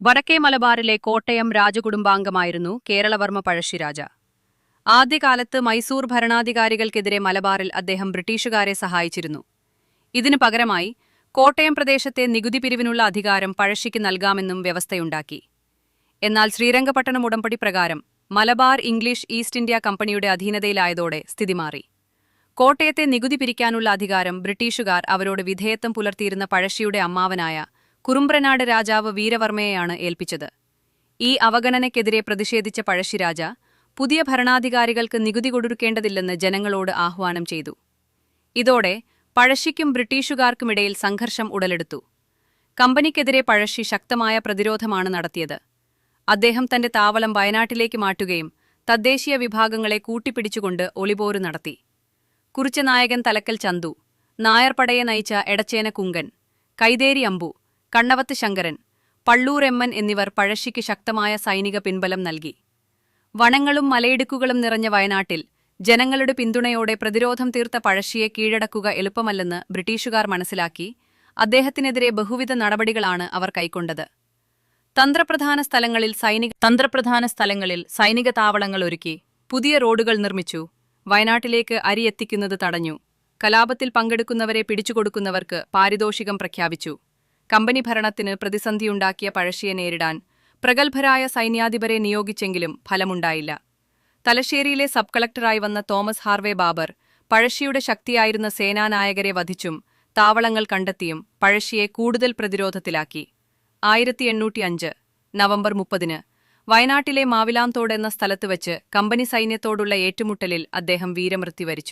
വടക്കേ മലബാറിലെ കോട്ടയം രാജകുടുംബാംഗമായിരുന്നു കേരളവർമ്മ പഴശ്ശിരാജ. ആദ്യകാലത്ത് മൈസൂർ ഭരണാധികാരികൾക്കെതിരെ മലബാറിൽ അദ്ദേഹം ബ്രിട്ടീഷുകാരെ സഹായിച്ചിരുന്നു. ഇതിനു പകരമായി കോട്ടയം പ്രദേശത്തെ നികുതി പിരിവിനുള്ള അധികാരം പഴശ്ശിക്ക് നൽകാമെന്നും വ്യവസ്ഥയുണ്ടാക്കി. എന്നാൽ ശ്രീരംഗപട്ടണം ഉടമ്പടി പ്രകാരം മലബാർ ഇംഗ്ലീഷ് ഈസ്റ്റ് ഇന്ത്യ കമ്പനിയുടെ അധീനതയിലായതോടെ സ്ഥിതി മാറി. കോട്ടയത്തെ നികുതി പിരിക്കാനുള്ള അധികാരം ബ്രിട്ടീഷുകാർ അവരോട് വിധേയത്വം പുലർത്തിയിരുന്ന പഴശ്ശിയുടെ അമ്മാവനായ കുറുമ്പ്രനാട് രാജാവ് വീരവർമ്മയെയാണ് ഏൽപ്പിച്ചത്. ഈ അവഗണനയ്ക്കെതിരെ പ്രതിഷേധിച്ച പഴശ്ശിരാജ പുതിയ ഭരണാധികാരികൾക്ക് നികുതി കൊടുക്കേണ്ടതില്ലെന്ന് ജനങ്ങളോട് ആഹ്വാനം ചെയ്തു. ഇതോടെ പഴശ്ശിക്കും ബ്രിട്ടീഷുകാർക്കുമിടയിൽ സംഘർഷം ഉടലെടുത്തു. കമ്പനിക്കെതിരെ പഴശ്ശി ശക്തമായ പ്രതിരോധമാണ് നടത്തിയത്. അദ്ദേഹം തന്റെ താവളം വയനാട്ടിലേക്ക് മാറ്റുകയും തദ്ദേശീയ വിഭാഗങ്ങളെ കൂട്ടിപ്പിടിച്ചുകൊണ്ട് ഒളിപോര് നടത്തി. കുറിച്ചനായകൻ തലക്കൽ ചന്തു, നായർപടയെ നയിച്ച എടച്ചേന കുങ്കൻ, കൈതേരി അമ്പു, കണ്ണവത്ത് ശങ്കരൻ, പള്ളൂർ എമ്മൻ എന്നിവർ പഴശ്ശിക്ക് ശക്തമായ സൈനിക പിൻബലം നൽകി. വനങ്ങളും മലയിടുക്കുകളും നിറഞ്ഞ വയനാട്ടിൽ ജനങ്ങളുടെ പിന്തുണയോടെ പ്രതിരോധം തീർത്ത പഴശ്ശിയെ കീഴടക്കുക എളുപ്പമല്ലെന്ന് ബ്രിട്ടീഷുകാർ മനസ്സിലാക്കി. അദ്ദേഹത്തിനെതിരെ ബഹുവിധ നടപടികളാണ് അവർ കൈക്കൊണ്ടത്. തന്ത്രപ്രധാന സ്ഥലങ്ങളിൽ സൈനിക താവളങ്ങൾ ഒരുക്കി, പുതിയ റോഡുകൾ നിർമ്മിച്ചു, വയനാട്ടിലേക്ക് അരി എത്തിക്കുന്നത് തടഞ്ഞു, കലാപത്തിൽ പങ്കെടുക്കുന്നവരെ പിടിച്ചുകൊടുക്കുന്നവർക്ക് പാരിതോഷികം പ്രഖ്യാപിച്ചു. കമ്പനി ഭരണത്തിന് പ്രതിസന്ധിയുണ്ടാക്കിയ പഴശ്ശിയെ നേരിടാൻ പ്രഗത്ഭരായ സൈന്യാധിപരെ നിയോഗിച്ചെങ്കിലും ഫലമുണ്ടായില്ല. തലശ്ശേരിയിലെ സബ് കളക്ടറായി വന്ന തോമസ് ഹാർവേ ബാബർ പഴശ്ശിയുടെ ശക്തിയായിരുന്ന സേനാനായകരെ വധിച്ചും താവളങ്ങൾ കണ്ടെത്തിയും പഴശ്ശിയെ കൂടുതൽ പ്രതിരോധത്തിലാക്കി. 1805 നവംബർ 30 വയനാട്ടിലെ മാവിലാംതോട് എന്ന സ്ഥലത്ത് വച്ച് കമ്പനി സൈന്യത്തോടുള്ള ഏറ്റുമുട്ടലിൽ അദ്ദേഹം വീരമൃത്യു വരിച്ചു.